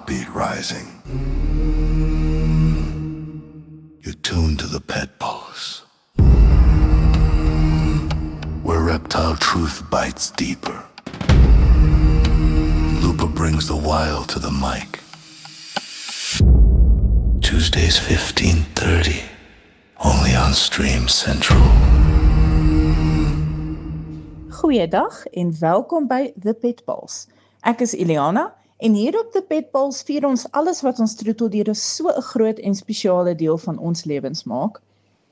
heartbeat rising. You're tuned to the Pet Pulse, where reptile truth bites deeper. Lupa brings the wild to the mic. Tuesdays 15:30, only on Stream Central. Goeiedag en welkom by The Pet Pulse. Ek is Eliana en hier op The Pet Pulse vier ons alles wat ons troeteldiere so 'n groot en spesiale deel van ons lewens maak.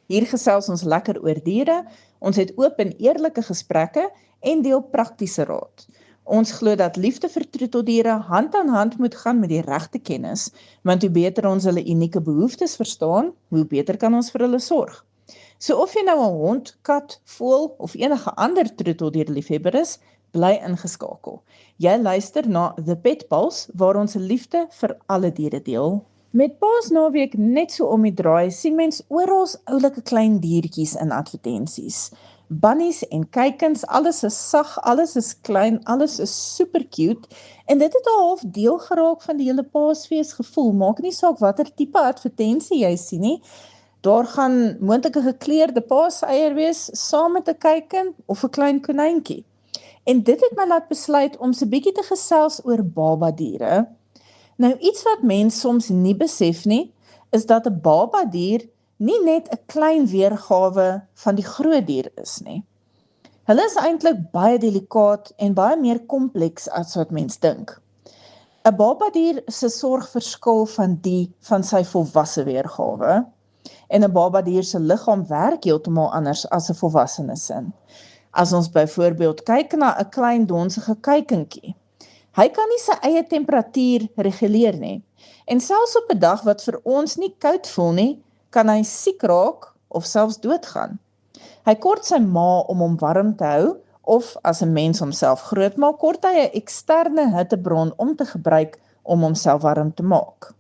Hier gesels ons lekker oor diere, ons het oop en eerlike gesprekke en deel praktiese raad. Ons glo dat liefde vir troeteldiere hand aan hand moet gaan met die regte kennis, want hoe beter ons hulle unieke behoeftes verstaan, hoe beter kan ons vir hulle sorg. So of jy nou 'n hond, kat, voël of enige ander troeteldierliefhebber is, bly ingeskakel. Jy luister na The Pet Pulse, waar ons liefde vir alle diere deel. Met Paasnaweek net so om die draai, sien mens oral oulike klein diertjies in advertensies. Bunnies en kuikens, alles is sag, alles is klein, alles is super cute, en dit het al half deel geraak van die hele Paasfees gevoel. Maak nie saak watter tipe advertensie jy sien nie, daar gaan moontlik 'n gekleurde paaseier wees, saam met 'n kuiken of 'n klein konynkie. En dit het my laat besluit om so 'n bietjie te gesels oor babadiere. Nou iets wat mens soms nie besef nie, is dat 'n babadier nie net 'n klein weergawe van die groot dier is nie. Hulle is eintlik baie delikaat en baie meer kompleks as wat mens dink. 'n Babadier se sorg verskil van die van sy volwasse weergawe. En 'n babadier se liggaam werk heeltemal anders as 'n volwassene sin. As ons byvoorbeeld kyk na 'n klein donsige kuikentjie, hy kan nie sy eie temperatuur reguleer nie. En selfs op 'n dag wat vir ons nie koud voel nie, kan hy siek raak of selfs doodgaan. Hy kort sy ma om hom warm te hou, of as 'n mens homself groot maak, kort hy 'n eksterne hittebron om te gebruik om homself warm te maak.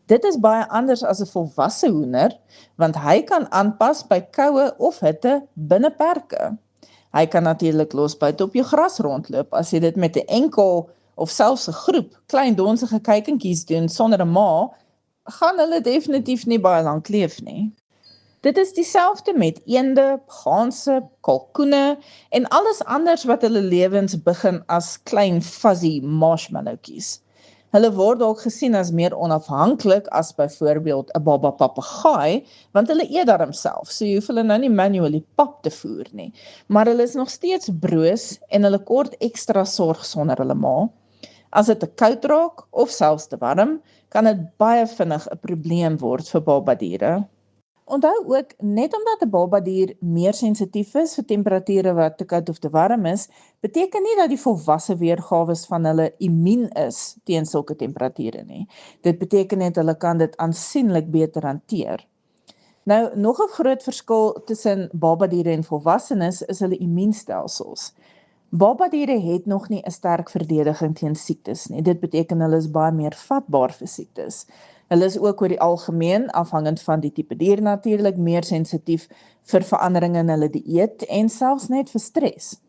Dit is baie anders as 'n volwasse hoender, want hy kan aanpas by koue of hitte binne perke. Hy kan natuurlik losbuite op jou gras rondloop, as jy dit met 'n enkel of selfs 'n groep klein donsige kuikentjies doen sonder 'n ma, gaan hulle definitief nie baie lank leef nie. Dit is dieselfde met eende, ganse, kalkoene en alles anders wat hulle lewens begin as klein fuzzy marshmallowtjies. Hulle word ook gesien as meer onafhanklik as byvoorbeeld 'n baba papegaai, want hulle eet darm self, so jy hoef hulle nou nie manually pap te voer nie. Maar hulle is nog steeds broos en hulle kort ekstra sorg sonder hulle ma. As dit te koud raak of selfs te warm, kan dit baie vinnig 'n probleem word vir babadiere. Onthou ook, net omdat 'n babadier meer sensitief is vir temperature wat te koud of te warm is, beteken nie dat die volwasse weergawes van hulle immuun is teen sulke temperature nie. Dit beteken net hulle kan dit aansienlik beter hanteer. Nou, nog 'n groot verskil tussen babadiere en volwassenes is hulle immuunstelsels. Babadiere het nog nie 'n sterk verdediging teen siektes nie. Dit beteken hulle is baie meer vatbaar vir siektes. Hulle is ook oor die algemeen, afhangend van die tipe dier natuurlik, meer sensitief vir veranderinge in hulle dieet en selfs net vir stres.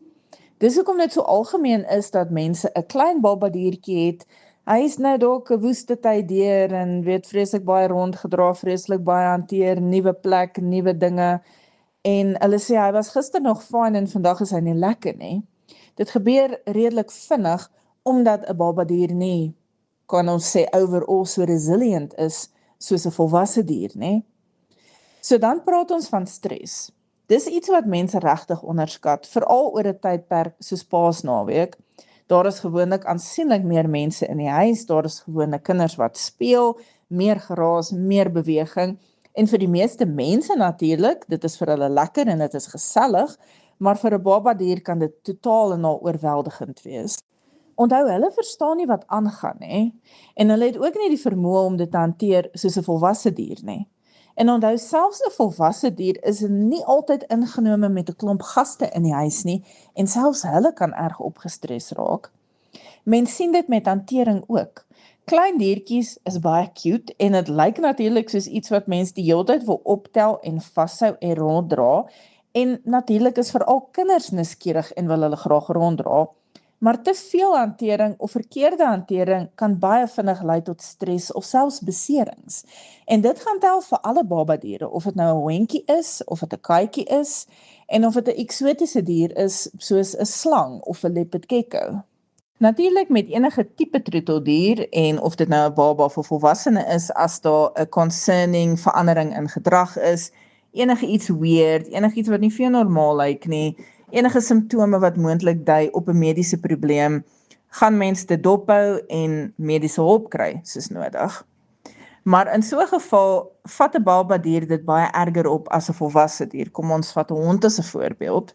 Dis hoekom dit so algemeen is dat mense 'n klein babadiertjie het. Hy is nou dalk 'n woeste tyd deur en weet vreeslik baie rondgedra, vreeslik baie hanteer, nuwe plek, nuwe dinge. En hulle sê hy was gister nog fyn en vandag is hy nie lekker nie. Dit gebeur redelik vinnig omdat 'n babadier nie, kan ons sê, overall so resilient is soos 'n volwasse dier, né? So dan praat ons van stres. Dis iets wat mense regtig onderskat, veral oor 'n tydperk soos Paasnaweek. Daar is gewoonlik aansienlik meer mense in die huis, daar is gewoonlik kinders wat speel, meer geraas, meer beweging, en vir die meeste mense natuurlik, dit is vir hulle lekker en dit is gesellig, maar vir 'n babadier kan dit totaal en al oorweldigend wees. Onthou, hulle verstaan nie wat aangaan, hè? En hulle het ook nie die vermoë om dit te hanteer soos 'n volwasse dier, nie. En onthou, selfs 'n volwasse dier is nie altyd ingenome met 'n klomp gaste in die huis nie, en selfs hulle kan erg opgestres raak. Mens sien dit met hantering ook. Klein diertjies is baie cute, en het lyk natuurlik soos iets wat mens die hele tyd wil optel en vashou en ronddra, en natuurlik is veral kinders nuuskierig en wil hulle graag ronddra. Maar te veel hantering of verkeerde hantering kan baie vinnig lei tot stres of selfs beserings. En dit gaan tel vir alle babadiere, of dit nou 'n hondjie is, of dit 'n katjie is, en of dit 'n eksotiese dier is, soos 'n slang of 'n leopard gecko. Natuurlik met enige tipe troeteldier en of dit nou 'n baba of 'n volwassene is, as daar 'n concerning verandering in gedrag is, enige iets weird, enige iets wat nie vir jou normaal lyk nie, enige simptome wat moontlik dui op 'n mediese probleem, gaan mens dit dophou en mediese hulp kry soos nodig. Maar in so 'n geval vat 'n babadier dit baie erger op as 'n volwasse dier. Kom ons vat 'n hond as 'n voorbeeld.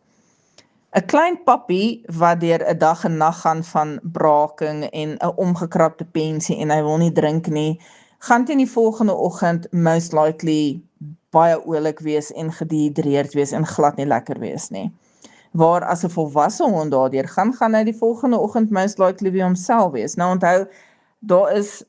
'n Klein pappie wat deur 'n dag en nag gaan van braking en 'n omgekrapte pensie en hy wil nie drink nie, gaan teen die volgende oggend most likely baie oulik wees en gedehidreerd wees en glad nie lekker wees nie. Waar as 'n volwasse hond daardeur gaan hy die volgende oggend most likely weer homself wees. Nou onthou, daar is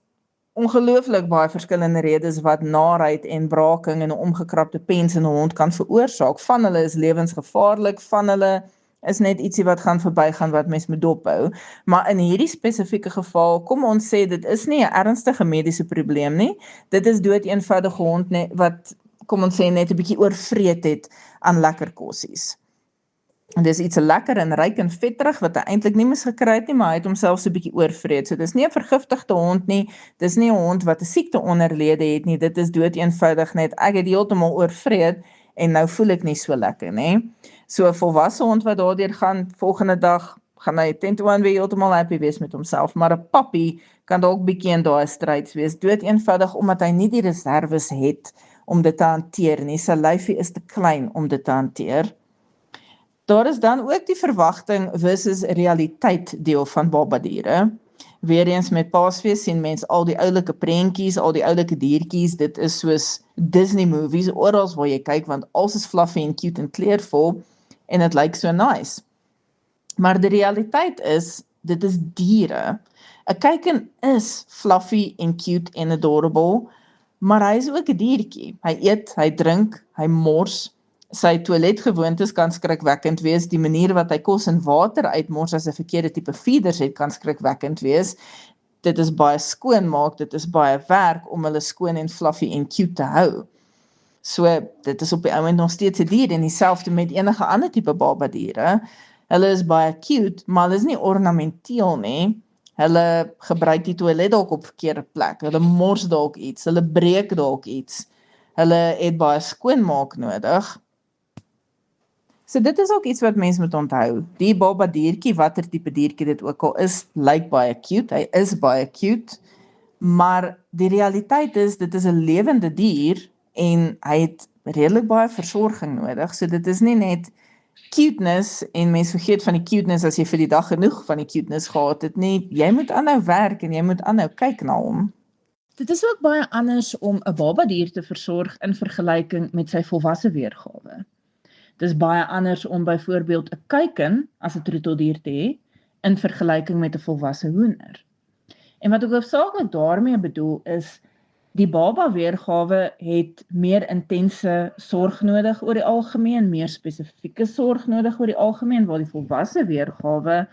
ongelooflik baie verskillende redes wat naarheid en braking en 'n omgekrapte pens in 'n hond kan veroorsaak. Van hulle is lewensgevaarlik, van hulle is net ietsie wat gaan verbygaan wat mens moet dophou. Maar in hierdie spesifieke geval, kom ons sê dit is nie 'n ernstige mediese probleem nie. Dit is doeteenvoudige hond net wat, kom ons sê, net 'n bietjie oorvreet het aan lekker kossies. En dis iets lekker en ryk en vetterig wat hy eintlik nie mis gekry het nie, maar hy het homself so 'n bietjie oorvreet. So dis nie 'n vergiftigde hond nie, dis nie 'n hond wat 'n siekte onderlede het nie, dit is doeteenvoudig net ek het heeltemal oorvreet en nou voel ek nie so lekker nie. So 'n volwasse hond wat daardeur gaan, volgende dag gaan hy 10 to 1 weer heeltemal happy wees met homself, maar 'n pappie kan dalk bietjie in daai stryds wees, doeteenvoudig omdat hy nie die reserves het om dit te hanteer nie. Sy lyfie is te klein om dit te hanteer. Daar is dan ook die verwagting versus realiteit deel van babadiere. Weereens met Paasfees sien mens al die oulike prentjies, al die oulike diertjies, dit is soos Disney movies, oral waar jy kyk, want alles is fluffy en cute en kleurvol, en dit lyk so nice. Maar die realiteit is, dit is diere. 'n Kuiken is fluffy en cute en adorable, maar hy is ook 'n diertjie. Hy eet, hy drink, hy mors. Sy toiletgewoontes kan skrikwekkend wees, die manier wat hy kos en water uitmors as 'n verkeerde tipe feeders het, kan skrikwekkend wees. Dit is baie skoonmaak, dit is baie werk om hulle skoon en fluffy en cute te hou. So, dit is op die oomblik nog steeds 'n dier en dieselfde met enige ander tipe babadiere. Hulle is baie cute, maar hulle is nie ornamenteel nie. Hulle gebruik die toilet dalk op verkeerde plek, hulle mors dalk iets, hulle breek dalk iets. Hulle het baie skoonmaak nodig. So dit is ook iets wat mens moet onthou. Die babadiertjie, watter tipe diertjie dit ook al is, lyk baie cute, hy is baie cute, maar die realiteit is, dit is 'n lewende dier en hy het redelik baie versorging nodig, so dit is nie net cuteness en mens vergeet van die cuteness as jy vir die dag genoeg van die cuteness gehad het nie, jy moet aanhou werk en jy moet aanhou kyk na hom. Dit is ook baie anders om 'n babadier te versorg in vergelyking met sy volwasse weergawe. Dit is baie anders om byvoorbeeld 'n kuiken as 'n troeteldier te hê in vergelyking met 'n volwasse hoender. En wat ek hoofsaaklik daarmee bedoel is, die baba weergawe het meer intense sorg nodig oor die algemeen, meer spesifieke sorg nodig oor die algemeen, waar die volwasse weergawe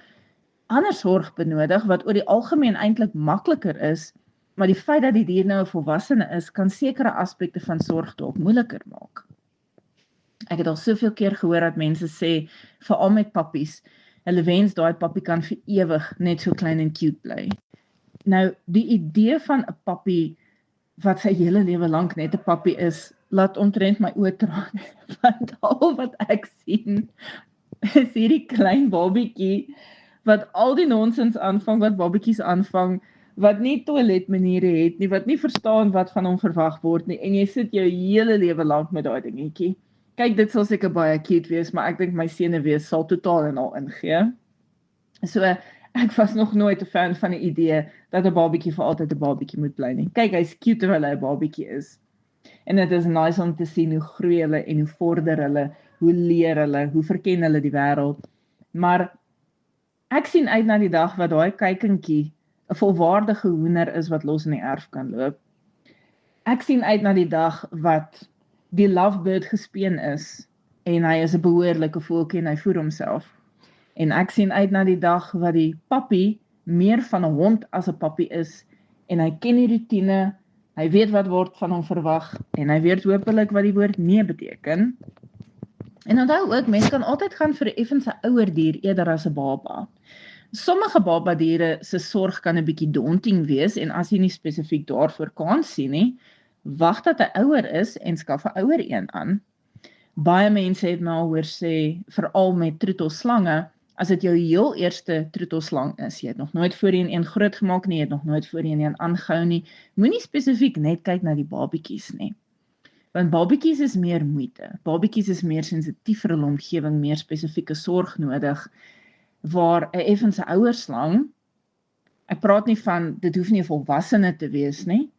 ander sorg benodig, wat oor die algemeen eintlik makliker is, maar die feit dat die dier nou 'n volwassene is, kan sekere aspekte van sorg dalk moeiliker maak. Ek het al soveel keer gehoor dat mense sê, veral met pappies, hulle wens daai pappie kan vir ewig net so klein en cute bly. Nou, die idee van 'n pappie wat sy hele lewe lank net 'n pappie is, laat omtrent my oë traan, want al wat ek sien, is hierdie klein babietjie, wat al die nonsens aanvang, wat babietjies aanvang, wat nie toiletmaniere het nie, wat nie verstaan wat van hom verwag word nie, en jy sit jou hele lewe lank met daai dingetjie. Kyk, dit sal seker baie cute wees, maar ek dink my senuwees sal totaal en al ingee. So, ek was nog nooit 'n fan van die idee dat 'n babietjie vir altyd 'n babietjie moet bly nie. Kyk, hy's cute terwyl hy 'n babietjie is. En dit is nice om te sien hoe groei hulle en hoe vorder hulle, hoe leer hulle, hoe verken hulle die wêreld. Maar ek sien uit na die dag wat daai kuikentjie 'n volwaardige hoender is wat los in die erf kan loop. Ek sien uit na die dag wat die lovebird gespeen is en hy is 'n behoorlike voeltjie en hy voer homself. En ek sien uit na die dag wat die pappie meer van 'n hond as 'n pappie is, en hy ken die roetine, hy weet wat word van hom verwag, en hy weet hopelik wat die woord nee beteken. En onthou ook, mens kan altyd gaan vir 'n effense ouer dier eerder as 'n baba. Sommige babadiere se sorg kan 'n bietjie daunting wees, en as jy nie spesifiek daarvoor kan sien nie, wag dat hy ouer is en skaf 'n ouer een aan. Baie mense het my al hoor sê, veral met troetelslange, as dit jou heel eerste troetelslang is, jy het nog nooit voorheen een groot gemaak nie, jy het nog nooit voorheen een aangehou nie, moenie spesifiek net kyk na die babietjies nie. Want babietjies is meer moeite, babietjies is meer sensitief vir hulle omgewing, meer spesifieke sorg nodig, waar 'n effense ouer slang, ek praat nie van, dit hoef nie 'n volwassene te wees nie,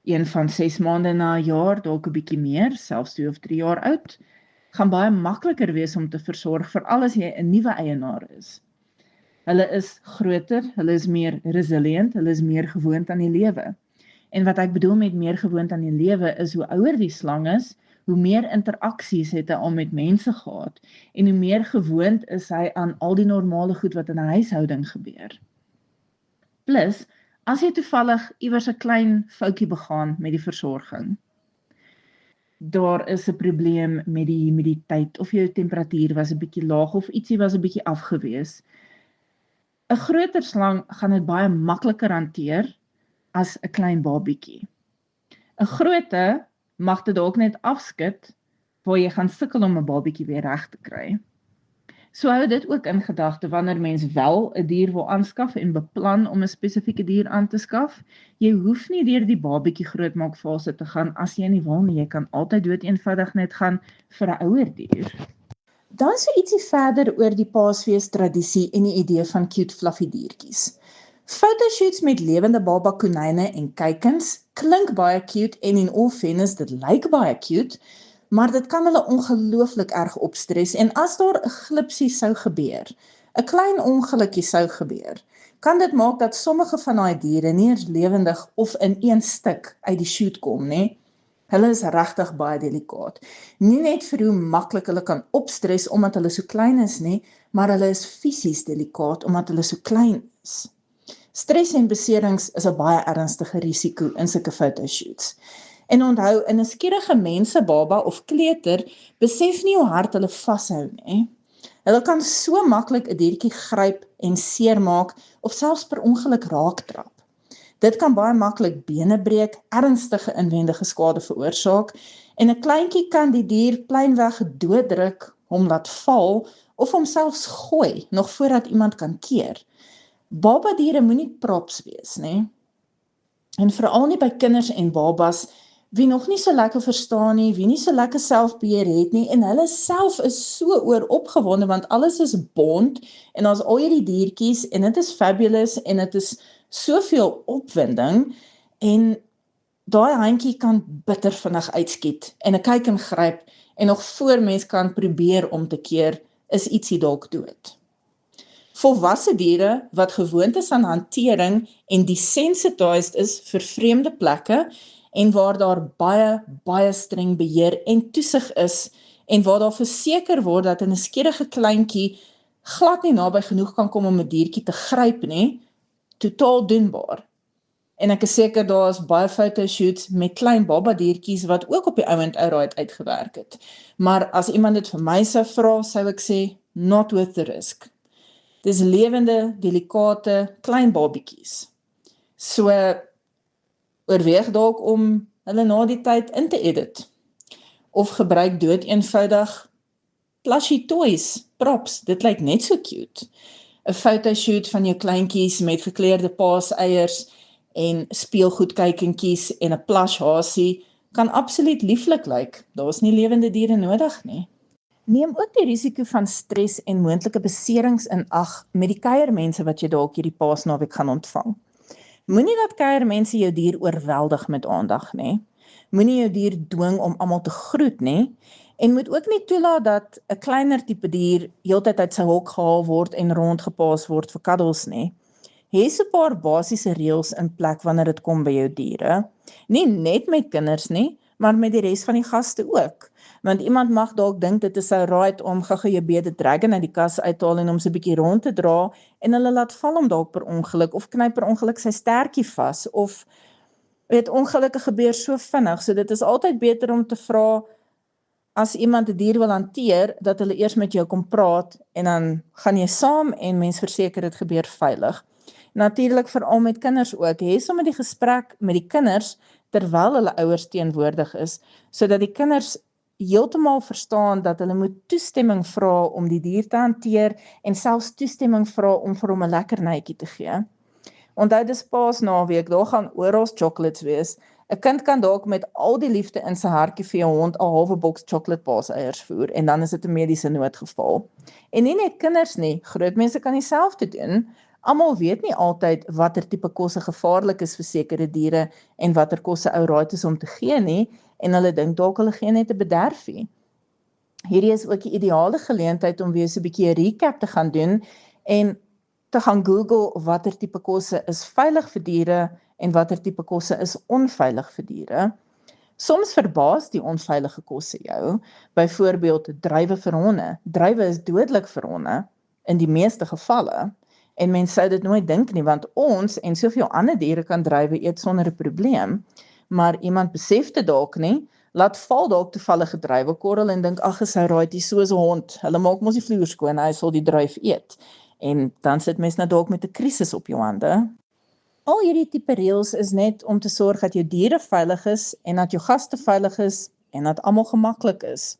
een van 6 maande na 'n jaar, dalk 'n bietjie meer, selfs 2 of 3 jaar oud, gaan baie makliker wees om te versorg, veral as jy 'n nuwe eienaar is. Hulle is groter, hulle is meer resilient, hulle is meer gewoond aan die lewe. En wat ek bedoel met meer gewoond aan die lewe is, hoe ouer die slang is, hoe meer interaksies het hy al met mense gehad, en hoe meer gewoond is hy aan al die normale goed wat in 'n huishouding gebeur. Plus, as jy toevallig iewers 'n klein foutjie begaan met die versorging, daar is 'n probleem met die humiditeit, of jou temperatuur was 'n bietjie laag, of ietsie was 'n bietjie afgewees. 'n Groter slang gaan dit baie makliker hanteer as 'n klein babietjie. 'n Groote mag dit dalk net afskud, waar jy gaan sukkel om 'n babietjie weer reg te kry. So hou dit ook in gedagte wanneer mens wel 'n dier wil aanskaf en beplan om 'n spesifieke dier aan te skaf. Jy hoef nie deur die babietjie grootmaakfase te gaan as jy nie wil nie. Jy kan altyd doeteenvoudig net gaan vir 'n ouer dier. Dan so ietsie verder oor die Paasfees tradisie en die idee van cute fluffy diertjies. Fotoshoots met lewende baba konyne en kuikens klink baie cute, en in all fairness, dit lyk baie cute, maar dit kan hulle ongelooflik erg opstres, en as daar 'n glipsie sou gebeur, 'n klein ongelukkie sou gebeur, kan dit maak dat sommige van daai diere nie eens lewendig of in een stuk uit die shoot kom nie. Hulle is regtig baie delikaat. Nie net vir hoe maklik hulle kan opstres omdat hulle so klein is nie, maar hulle is fisies delikaat omdat hulle so klein is. Stres en beserings is 'n baie ernstige risiko in sulke fotoshoots. En onthou, 'n nuuskierige mensebaba of kleuter besef nie hoe hard hulle vashou nie. Hulle kan so maklik 'n diertjie gryp en seermaak of selfs per ongeluk raaktrap. Dit kan baie maklik bene breek, ernstige inwendige skade veroorsaak, en 'n kleintjie kan die dier pleinweg dooddruk, hom laat val of hom selfs gooi nog voordat iemand kan keer. Babadiere moenie props wees, nie? En veral nie by kinders en babas wie nog nie so lekker verstaan nie, wie nie so lekker selfbeheer het nie, en hulle self is so oor opgewonde, want alles is bond, en as al hierdie diertjies, en dit is fabulous, en dit is soveel opwinding, en daai handjie kan bitter vinnig uitskiet, en 'n kyk en gryp, en nog voor mens kan probeer om te keer, is ietsie dalk dood. Volwasse diere wat gewoond is aan hantering en desensitized is vir vreemde plekke, en waar daar baie streng beheer en toesig is, en waar daar verseker word dat 'n nuuskierige kleintjie glad nie naby genoeg kan kom om 'n diertjie te gryp nie, totaal doenbaar. En ek is seker daar is baie fotoshoots met klein babadiertjies wat ook op die ouend uitgewerk het. Maar as iemand dit vir my sou vra, sou ek sê, not worth the risk. Dis lewende, delikate, klein babietjies. So, oorweeg dalk om hulle na die tyd in te edit. Of gebruik doeteenvoudig plushie toys, props, dit lyk net so cute. 'n Fotoshoot van jou kleintjies met gekleurde paaseiers en speelgoedkykentjies en 'n plush hasie kan absoluut lieflik lyk. Daar is nie lewende diere nodig nie. Neem ook die risiko van stres en moontlike beserings in ag met die kuiermense wat jy dalk hierdie Paasnaweek gaan ontvang. Moenie dat kuiermense jou dier oorweldig met aandag nie. Moenie jou dier dwing om almal te groet nie, en moet ook nie toelaat dat 'n kleiner tipe dier heeltyd uit sy hok gehaal word en rondgepaas word vir cuddles nie. Hê 'n paar basiese reëls in plek wanneer dit kom by jou diere. Nie net met kinders nie, maar met die res van die gaste ook. Want iemand mag dalk dink dit is sy right om gou-gou jou bearded dragon uit die kas uithaal en hom so 'n bietjie rond te dra en hulle laat val hom dalk per ongeluk of knyp per ongeluk sy stertjie vas of ongelukke gebeur so vinnig, so dit is altyd beter om te vra as iemand 'n dier wil hanteer, dat hulle eers met jou kom praat en dan gaan jy saam en mens verseker dit gebeur veilig. Natuurlik veral met kinders ook, hê sommer die gesprek met die kinders terwyl hulle ouers teenwoordig is, sodat die kinders heeltemal verstaan dat hulle moet toestemming vra om die dier te hanteer en selfs toestemming vra om vir hom 'n lekkernytjie te gee. Onthou dis Paasnaweek, daar gaan oral chocolates wees. 'n Kind kan dalk met al die liefde in sy hartjie vir jou hond 'n halwe boks chocolate paaseiers voer en dan is dit 'n mediese noodgeval. En nie net kinders nie, groot mense kan dieselfde doen. Almal weet nie altyd watter tipe kosse gevaarlik is vir sekere diere en watter kosse ou right is om te gee nie en hulle dink dalk hulle gee net 'n bederfie. Hierdie is ook die ideale geleentheid om weer so 'n bietjie 'n recap te gaan doen en te gaan Google watter tipe kosse is veilig vir diere en watter tipe kosse is onveilig vir diere. Soms verbaas die onveilige kosse jou, byvoorbeeld druiwe vir honde. Druiwe is dodelik vir honde, in die meeste gevalle, en mens sou dit nooit dink nie, want ons en soveel ander diere kan druiwe eet sonder 'n probleem, maar iemand besef dit dalk nie, laat val dalk toevallige druiwekorrel en dink, ag, is hy right, die soos 'n hond, hulle maak mos die vloer skoon, hy sal die druif eet. En dan sit mens nou dalk met 'n krisis op jou hande. Al hierdie tipe reëls is net om te sorg dat jou diere veilig is en dat jou gaste veilig is en dat almal gemaklik is.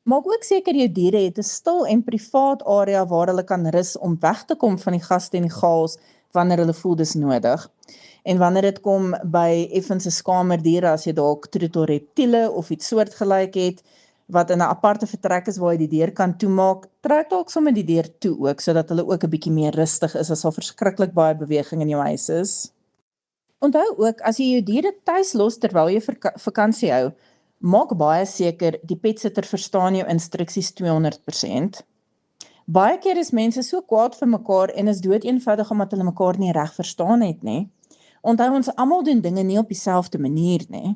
Maak ook seker jou diere het 'n stil en privaat area waar hulle kan rus om weg te kom van die gaste en die chaos wanneer hulle voel dis nodig. En wanneer dit kom by effens 'n skamer diere, as jy dalk troetelreptiele of iets soortgelyk het, wat in 'n aparte vertrek is waar jy die deur kan toemaak, trek dalk sommer die deur toe ook, sodat hulle ook 'n bietjie meer rustig is as al verskriklik baie beweging in jou huis is. Onthou ook, as jy jou diere tuis los terwyl jy vakansie hou, maak baie seker die petsitter verstaan jou instruksies 200%. Baie keer is mense so kwaad vir mekaar en is doodeenvoudig omdat hulle mekaar nie reg verstaan het nie. Onthou, ons almal doen dinge nie op dieselfde manier nie.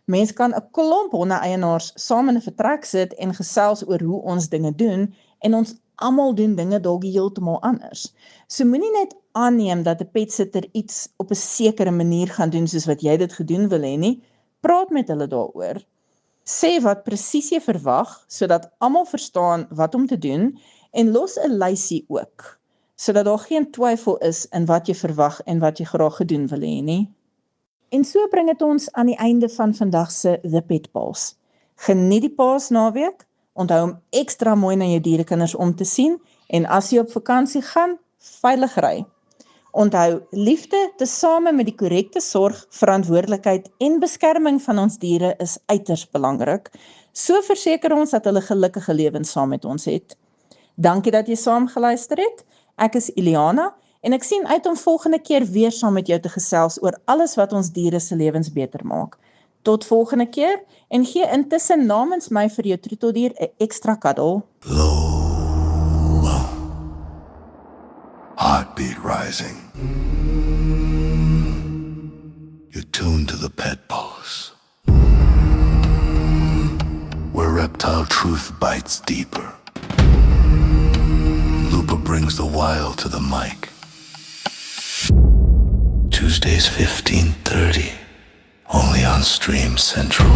Mens kan 'n klomp honde-eienaars saam in 'n vertrek sit en gesels oor hoe ons dinge doen en ons almal doen dinge dalk heeltemal anders. So moenie net aanneem dat 'n petsitter iets op 'n sekere manier gaan doen soos wat jy dit gedoen wil hê nie. Praat met hulle daaroor. Sê wat presies jy verwag sodat almal verstaan wat om te doen en los 'n lysie ook, sodat daar geen twyfel is in wat jy verwag en wat jy graag gedoen wil hê nie. En so bring dit ons aan die einde van vandag se The Pet Pulse. Geniet die Paasnaweek, onthou om ekstra mooi na jou dierekinders om te sien en as jy op vakansie gaan, veilig ry. Onthou, liefde tesame met die korrekte sorg, verantwoordelikheid en beskerming van ons diere is uiters belangrik. So verseker ons dat hulle gelukkige lewens saam met ons het. Dankie dat jy saam geluister het. Ek is Iliana en ek sien uit om volgende keer weer saam met jou te gesels oor alles wat ons diere se lewens beter maak. Tot volgende keer en gee intussen namens my vir jou troeteldier 'n ekstra kaddel. Low, low. Heartbeat rising. You're tuned to the Pet Pulse, where reptile truth bites deeper. Lupa brings the wild to the mic. Tuesdays 15:30, only on Stream Central.